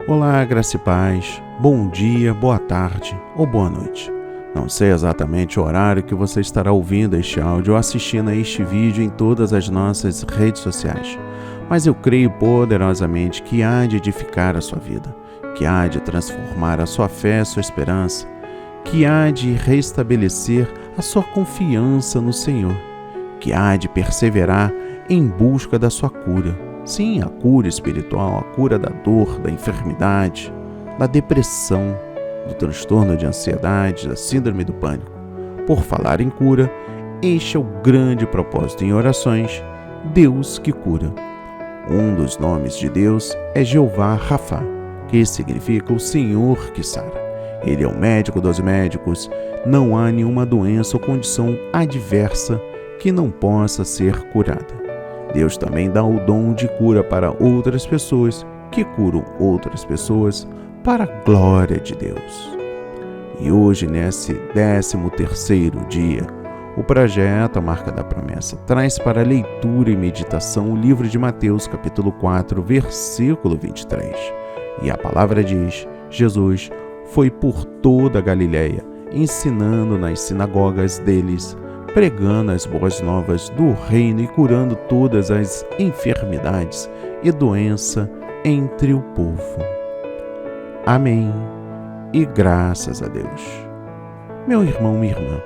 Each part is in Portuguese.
Olá, graça e paz, bom dia, boa tarde ou boa noite. Não sei exatamente o horário que você estará ouvindo este áudio ou assistindo a este vídeo em todas as nossas redes sociais, mas eu creio poderosamente que há de edificar a sua vida, que há de transformar a sua fé, a sua esperança, que há de restabelecer a sua confiança no Senhor, que há de perseverar em busca da sua cura. Sim, a cura espiritual, a cura da dor, da enfermidade, da depressão, do transtorno de ansiedade, da síndrome do pânico. Por falar em cura, este é o grande propósito em orações, Deus que cura. Um dos nomes de Deus é Jeová Rafá, que significa o Senhor que sara. Ele é o médico dos médicos, não há nenhuma doença ou condição adversa que não possa ser curada. Deus também dá o dom de cura para outras pessoas, que curam outras pessoas para a glória de Deus. E hoje, nesse 13º dia, o projeto A Marca da Promessa traz para leitura e meditação o livro de Mateus, capítulo 4, versículo 23. E a palavra diz: Jesus foi por toda a Galileia, ensinando nas sinagogas deles, pregando as boas novas do reino e curando todas as enfermidades e doença entre o povo. Amém. E graças a Deus. Meu irmão, minha irmã,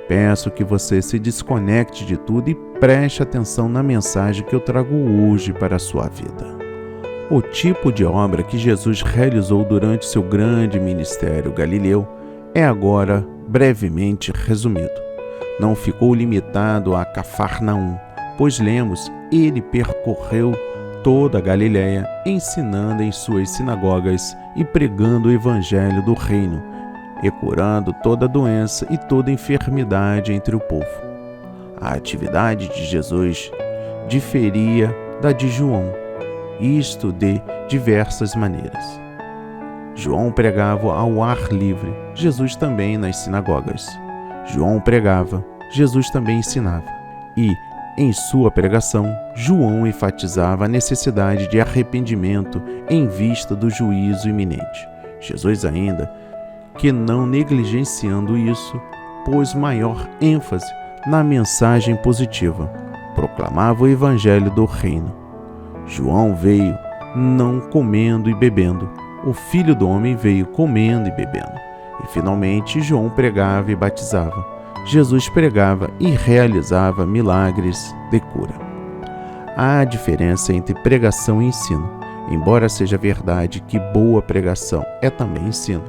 peço que você se desconecte de tudo e preste atenção na mensagem que eu trago hoje para a sua vida. O tipo de obra que Jesus realizou durante seu grande ministério galileu é agora brevemente resumido. Não ficou limitado a Cafarnaum, pois lemos, ele percorreu toda a Galileia, ensinando em suas sinagogas e pregando o evangelho do reino, e curando toda doença e toda enfermidade entre o povo. A atividade de Jesus diferia da de João, isto de diversas maneiras. João pregava ao ar livre, Jesus também nas sinagogas. João pregava, Jesus também ensinava. E, em sua pregação, João enfatizava a necessidade de arrependimento em vista do juízo iminente. Jesus ainda, que não negligenciando isso, pôs maior ênfase na mensagem positiva. Proclamava o evangelho do reino. João veio não comendo e bebendo. O Filho do Homem veio comendo e bebendo. E finalmente João pregava e batizava. Jesus pregava e realizava milagres de cura. Há diferença entre pregação e ensino. Embora seja verdade que boa pregação é também ensino,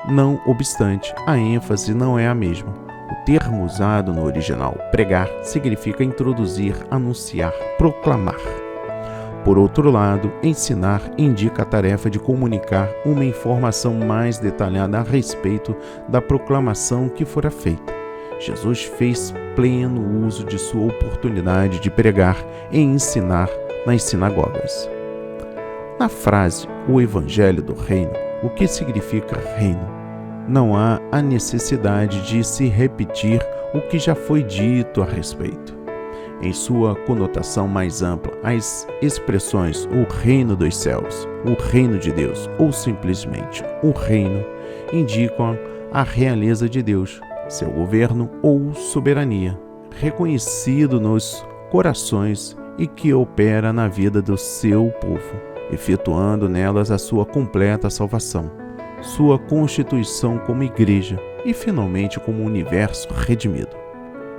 não obstante, a ênfase não é a mesma. O termo usado no original, pregar, significa introduzir, anunciar, proclamar. Por outro lado, ensinar indica a tarefa de comunicar uma informação mais detalhada a respeito da proclamação que fora feita. Jesus fez pleno uso de sua oportunidade de pregar e ensinar nas sinagogas. Na frase, o Evangelho do Reino, o que significa reino? Não há a necessidade de se repetir o que já foi dito a respeito. Em sua conotação mais ampla, as expressões o reino dos céus, o reino de Deus ou simplesmente o reino indicam a realeza de Deus, seu governo ou soberania, reconhecido nos corações e que opera na vida do seu povo, efetuando nelas a sua completa salvação, sua constituição como igreja e finalmente como universo redimido.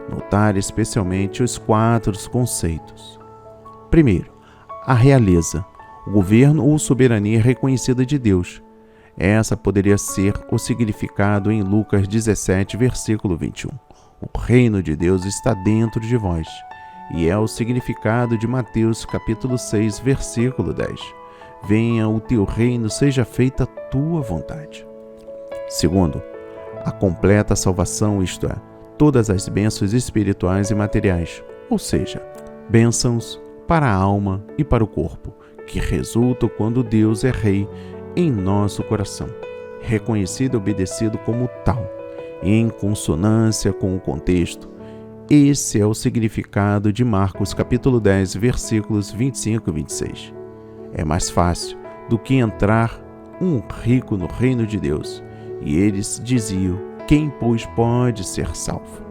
Notar especialmente os 4 conceitos. Primeiro, a realeza, o governo ou soberania reconhecida de Deus. Essa poderia ser o significado em Lucas 17, versículo 21. O reino de Deus está dentro de vós. E é o significado de Mateus capítulo 6, versículo 10. Venha o teu reino, seja feita a tua vontade. Segundo, a completa salvação, isto é, todas as bênçãos espirituais e materiais, ou seja, bênçãos para a alma e para o corpo, que resultam quando Deus é Rei em nosso coração, reconhecido e obedecido como tal, em consonância com o contexto. Esse é o significado de Marcos capítulo 10, versículos 25 e 26. É mais fácil do que entrar um rico no reino de Deus. E eles diziam: quem, pois, pode ser salvo?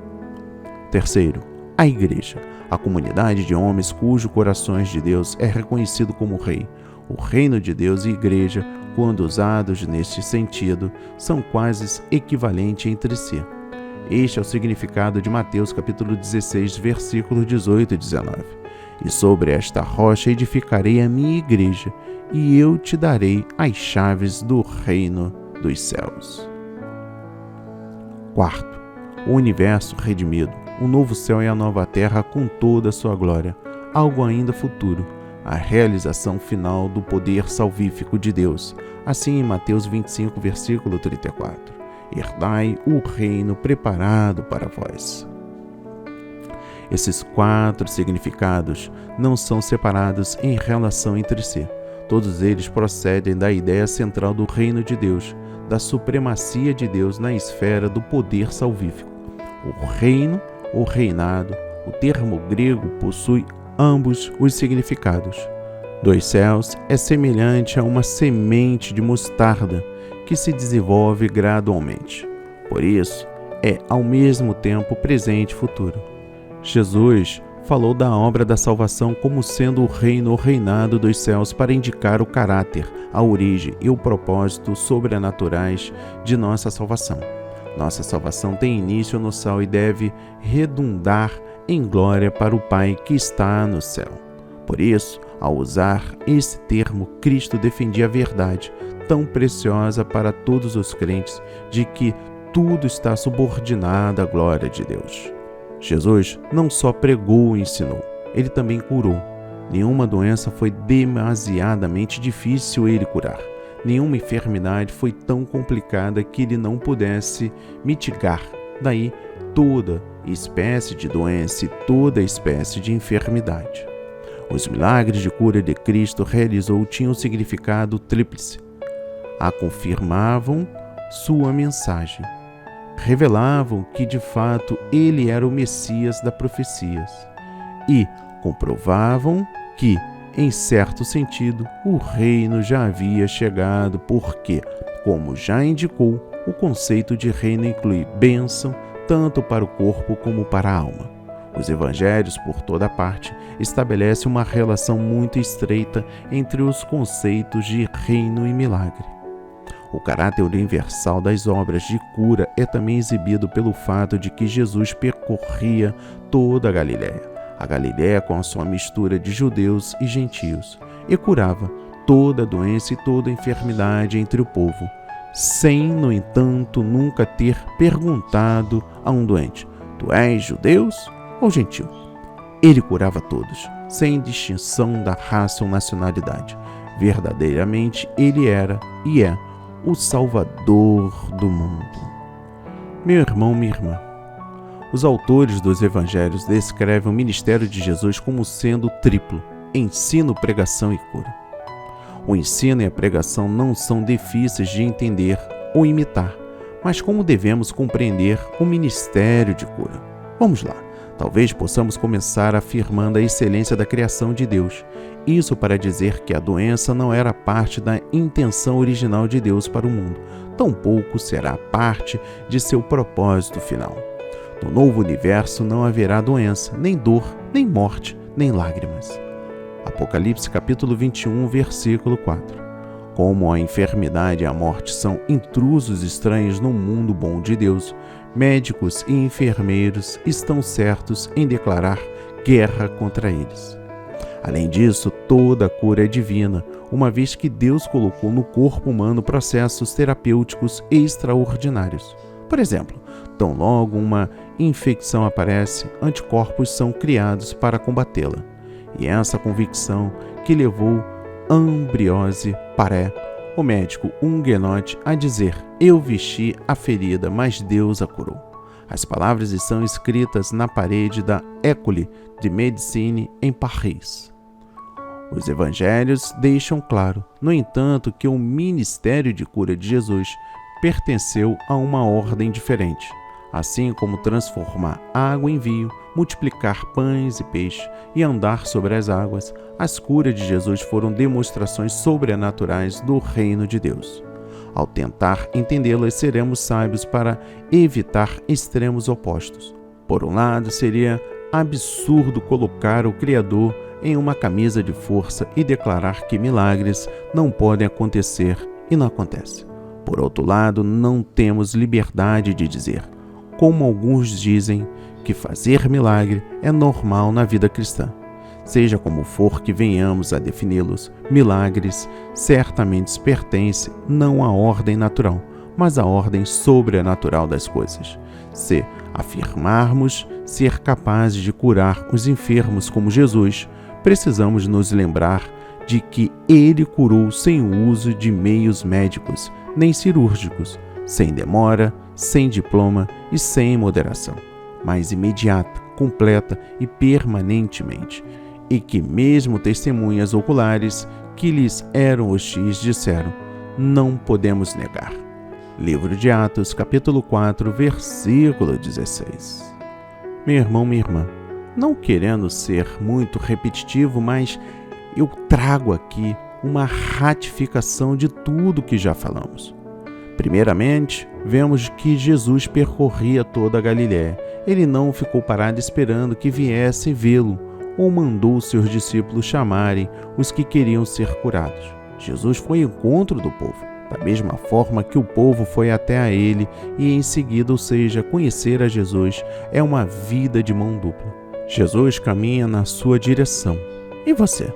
Terceiro, a igreja, a comunidade de homens cujos corações de Deus é reconhecido como rei. O reino de Deus e igreja, quando usados neste sentido, são quase equivalentes entre si. Este é o significado de Mateus capítulo 16, versículos 18 e 19. E sobre esta rocha edificarei a minha igreja, e eu te darei as chaves do reino dos céus. Quarto, o universo redimido, o novo céu e a nova terra com toda a sua glória, algo ainda futuro, a realização final do poder salvífico de Deus, assim em Mateus 25, versículo 34. Herdai o reino preparado para vós. Esses 4 significados não são separados em relação entre si. Todos eles procedem da ideia central do reino de Deus, da supremacia de Deus na esfera do poder salvífico. O reino, o reinado, o termo grego possui ambos os significados. Dos céus é semelhante a uma semente de mostarda que se desenvolve gradualmente. Por isso, é ao mesmo tempo presente e futuro. Jesus falou da obra da salvação como sendo o reino ou reinado dos céus para indicar o caráter, a origem e o propósito sobrenaturais de nossa salvação. Nossa salvação tem início no céu e deve redundar em glória para o Pai que está no céu. Por isso, ao usar esse termo, Cristo defendia a verdade, tão preciosa para todos os crentes, de que tudo está subordinado à glória de Deus. Jesus não só pregou e ensinou, ele também curou. Nenhuma doença foi demasiadamente difícil ele curar. Nenhuma enfermidade foi tão complicada que ele não pudesse mitigar. Daí, toda espécie de doença e toda espécie de enfermidade. Os milagres de cura de Cristo realizou tinham um significado tríplice. A confirmavam sua mensagem. Revelavam que, de fato, ele era o Messias das profecias. E comprovavam que, em certo sentido, o reino já havia chegado porque, como já indicou, o conceito de reino inclui bênção tanto para o corpo como para a alma. Os evangelhos, por toda parte, estabelecem uma relação muito estreita entre os conceitos de reino e milagre. O caráter universal das obras de cura é também exibido pelo fato de que Jesus percorria toda a Galiléia com a sua mistura de judeus e gentios, e curava toda doença e toda enfermidade entre o povo, sem, no entanto, nunca ter perguntado a um doente: tu és judeus ou gentil? Ele curava todos, sem distinção da raça ou nacionalidade. Verdadeiramente, ele era e é o Salvador do mundo. Meu irmão, minha irmã, os autores dos evangelhos descrevem o ministério de Jesus como sendo triplo: ensino, pregação e cura. O ensino e a pregação não são difíceis de entender ou imitar, mas como devemos compreender o ministério de cura? Vamos lá. Talvez possamos começar afirmando a excelência da criação de Deus. Isso para dizer que a doença não era parte da intenção original de Deus para o mundo, tampouco será parte de seu propósito final. No novo universo não haverá doença, nem dor, nem morte, nem lágrimas. Apocalipse capítulo 21, versículo 4. Como a enfermidade e a morte são intrusos estranhos no mundo bom de Deus, médicos e enfermeiros estão certos em declarar guerra contra eles. Além disso, toda a cura é divina, uma vez que Deus colocou no corpo humano processos terapêuticos extraordinários. Por exemplo, tão logo uma infecção aparece, anticorpos são criados para combatê-la. E essa convicção que levou Ambrose Paré, o médico huguenote, a dizer: eu vesti a ferida, mas Deus a curou. As palavras estão escritas na parede da École de Médecine em Paris. Os evangelhos deixam claro, no entanto, que o ministério de cura de Jesus pertenceu a uma ordem diferente, assim como transformar água em vinho, multiplicar pães e peixes e andar sobre as águas, as curas de Jesus foram demonstrações sobrenaturais do reino de Deus. Ao tentar entendê-las, seremos sábios para evitar extremos opostos. Por um lado, seria absurdo colocar o Criador em uma camisa de força e declarar que milagres não podem acontecer e não acontecem. Por outro lado, não temos liberdade de dizer, como alguns dizem, que fazer milagre é normal na vida cristã. Seja como for que venhamos a defini-los, milagres certamente pertencem não à ordem natural, mas à ordem sobrenatural das coisas. Se afirmarmos ser capazes de curar os enfermos como Jesus, precisamos nos lembrar de que ele curou sem o uso de meios médicos, nem cirúrgicos, sem demora, sem diploma e sem moderação, mas imediata, completa e permanentemente, e que mesmo testemunhas oculares que lhes eram hostis disseram, não podemos negar. Livro de Atos, capítulo 4, versículo 16. Meu irmão, minha irmã, não querendo ser muito repetitivo, mas eu trago aqui uma ratificação de tudo que já falamos. Primeiramente, vemos que Jesus percorria toda a Galiléia. Ele não ficou parado esperando que viessem vê-lo, ou mandou seus discípulos chamarem os que queriam ser curados. Jesus foi ao encontro do povo, da mesma forma que o povo foi até a ele e em seguida, ou seja, conhecer a Jesus é uma vida de mão dupla. Jesus caminha na sua direção. E você?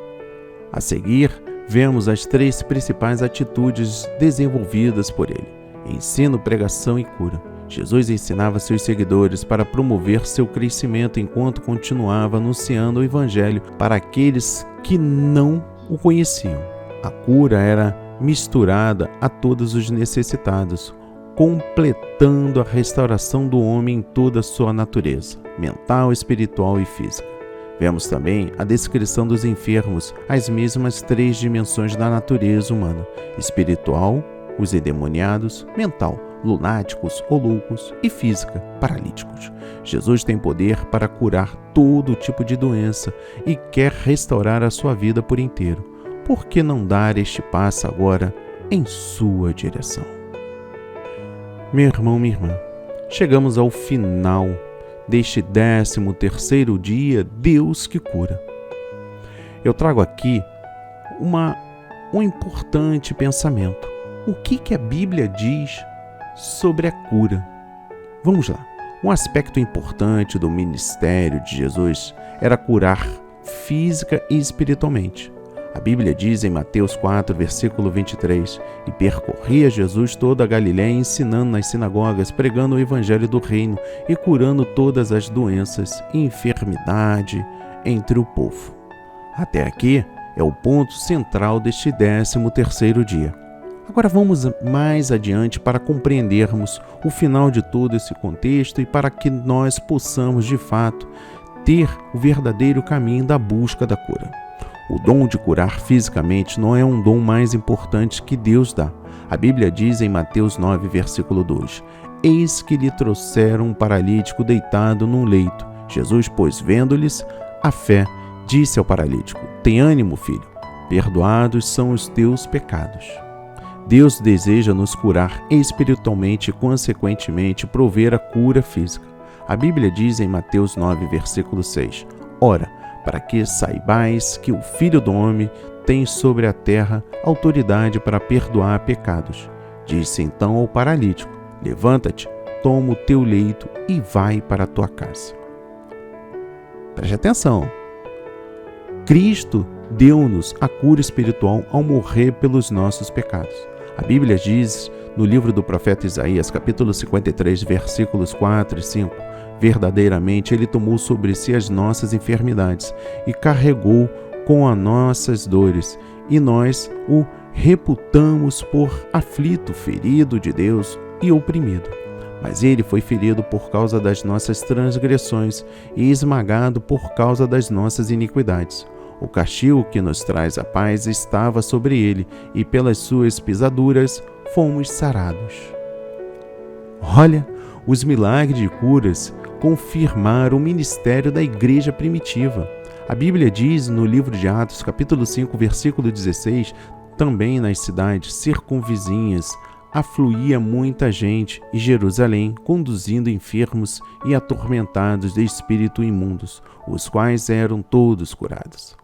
A seguir, vemos as 3 principais atitudes desenvolvidas por ele: ensino, pregação e cura. Jesus ensinava seus seguidores para promover seu crescimento enquanto continuava anunciando o Evangelho para aqueles que não o conheciam. A cura era misturada a todos os necessitados, completando a restauração do homem em toda a sua natureza, mental, espiritual e física. Vemos também a descrição dos enfermos, as mesmas 3 dimensões da natureza humana: espiritual, os endemoniados, mental, lunáticos ou loucos, e física, paralíticos. Jesus tem poder para curar todo tipo de doença e quer restaurar a sua vida por inteiro. Por que não dar este passo agora em sua direção? Meu irmão, minha irmã, chegamos ao final deste 13º dia, Deus que cura. Eu trago aqui um importante pensamento. O que a Bíblia diz sobre a cura? Vamos lá. Um aspecto importante do ministério de Jesus era curar física e espiritualmente. A Bíblia diz em Mateus 4, versículo 23, e percorria Jesus toda a Galiléia, ensinando nas sinagogas, pregando o evangelho do reino e curando todas as doenças e enfermidade entre o povo. Até aqui é o ponto central deste 13º dia. Agora vamos mais adiante para compreendermos o final de todo esse contexto e para que nós possamos, de fato, ter o verdadeiro caminho da busca da cura. O dom de curar fisicamente não é um dom mais importante que Deus dá. A Bíblia diz em Mateus 9, versículo 2, eis que lhe trouxeram um paralítico deitado num leito. Jesus, pois, vendo-lhes a fé, disse ao paralítico, tem ânimo, filho, perdoados são os teus pecados. Deus deseja nos curar espiritualmente e, consequentemente, prover a cura física. A Bíblia diz em Mateus 9, versículo 6, ora, para que saibais que o Filho do Homem tem sobre a terra autoridade para perdoar pecados. Disse então ao paralítico, levanta-te, toma o teu leito e vai para a tua casa. Preste atenção. Cristo deu-nos a cura espiritual ao morrer pelos nossos pecados. A Bíblia diz no livro do profeta Isaías, capítulo 53, versículos 4 e 5, verdadeiramente ele tomou sobre si as nossas enfermidades e carregou com as nossas dores, e nós o reputamos por aflito, ferido de Deus e oprimido. Mas ele foi ferido por causa das nossas transgressões e esmagado por causa das nossas iniquidades. O castigo que nos traz a paz estava sobre ele, e pelas suas pisaduras fomos sarados. Olha, Os milagres de curas confirmaram o ministério da igreja primitiva. A Bíblia diz no livro de Atos, capítulo 5, versículo 16, também nas cidades circunvizinhas afluía muita gente e Jerusalém, conduzindo enfermos e atormentados de espírito imundos, os quais eram todos curados.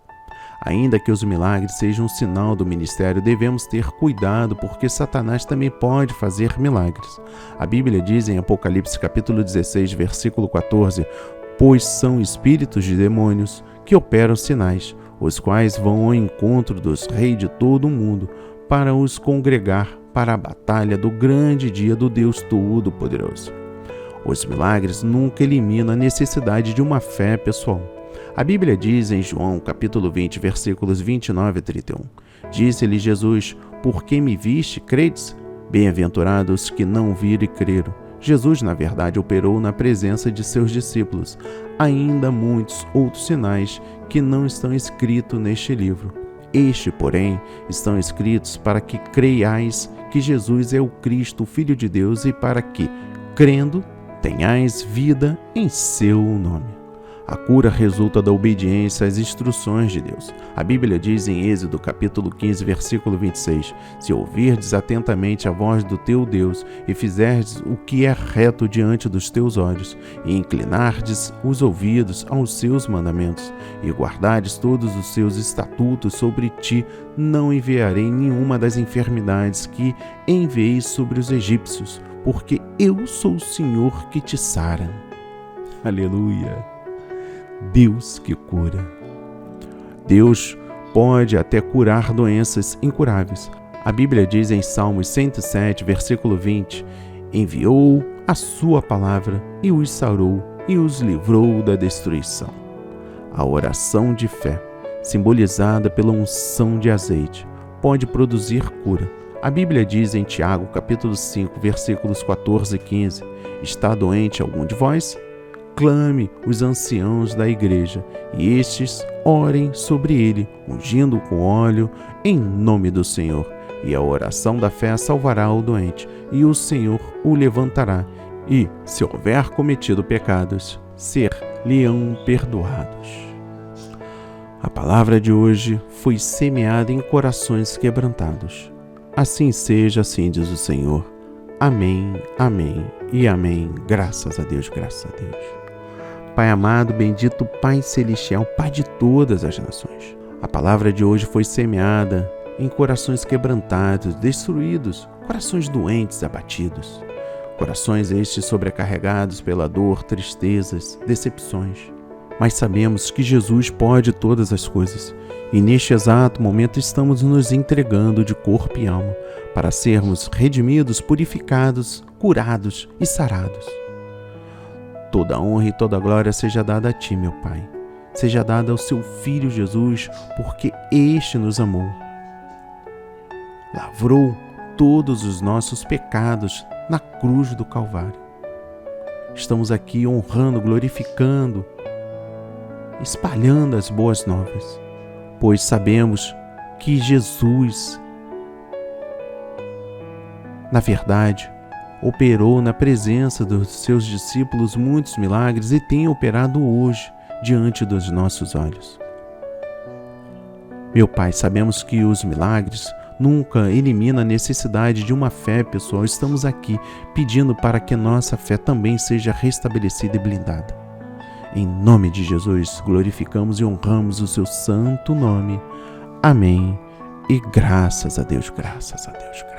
Ainda que os milagres sejam um sinal do ministério, devemos ter cuidado, porque Satanás também pode fazer milagres. A Bíblia diz em Apocalipse capítulo 16, versículo 14, pois são espíritos de demônios que operam sinais, os quais vão ao encontro dos reis de todo o mundo, para os congregar para a batalha do grande dia do Deus Todo-Poderoso. Os milagres nunca eliminam a necessidade de uma fé pessoal. A Bíblia diz em João capítulo 20, versículos 29 a 31, disse-lhe Jesus, por que me viste, credes? Bem-aventurados os que não viram e creram. Jesus, na verdade, operou na presença de seus discípulos ainda muitos outros sinais que não estão escritos neste livro. Este, porém, estão escritos para que creiais que Jesus é o Cristo, o Filho de Deus, e para que, crendo, tenhais vida em seu nome. A cura resulta da obediência às instruções de Deus. A Bíblia diz em Êxodo capítulo 15, versículo 26, se ouvirdes atentamente a voz do teu Deus e fizerdes o que é reto diante dos teus olhos, e inclinardes os ouvidos aos seus mandamentos, e guardares todos os seus estatutos sobre ti, não enviarei nenhuma das enfermidades que enviei sobre os egípcios, porque eu sou o Senhor que te sara. Aleluia! Deus que cura. Deus pode até curar doenças incuráveis. A Bíblia diz em Salmos 107, versículo 20, enviou a sua palavra e os sarou e os livrou da destruição. A oração de fé, simbolizada pela unção de azeite, pode produzir cura. A Bíblia diz em Tiago, capítulo 5, versículos 14 e 15, está doente algum de vós? Clame os anciãos da igreja, e estes orem sobre ele, ungindo com óleo em nome do Senhor. E a oração da fé salvará o doente, e o Senhor o levantará, e, se houver cometido pecados, ser-lhe-ão perdoados. A palavra de hoje foi semeada em corações quebrantados. Assim seja, assim diz o Senhor. Amém, amém e amém. Graças a Deus, graças a Deus. Pai amado, bendito Pai Celestial, Pai de todas as nações. A palavra de hoje foi semeada em corações quebrantados, destruídos, corações doentes, abatidos. Corações estes sobrecarregados pela dor, tristezas, decepções. Mas sabemos que Jesus pode todas as coisas. E neste exato momento estamos nos entregando de corpo e alma para sermos redimidos, purificados, curados e sarados. Toda honra e toda glória seja dada a Ti, meu Pai. Seja dada ao Seu Filho Jesus, porque este nos amou. Lavrou todos os nossos pecados na cruz do Calvário. Estamos aqui honrando, glorificando, espalhando as boas novas, pois sabemos que Jesus, na verdade, operou na presença dos seus discípulos muitos milagres e tem operado hoje diante dos nossos olhos. Meu Pai, sabemos que os milagres nunca eliminam a necessidade de uma fé pessoal. Estamos aqui pedindo para que nossa fé também seja restabelecida e blindada. Em nome de Jesus, glorificamos e honramos o seu santo nome. Amém. E graças a Deus, graças a Deus.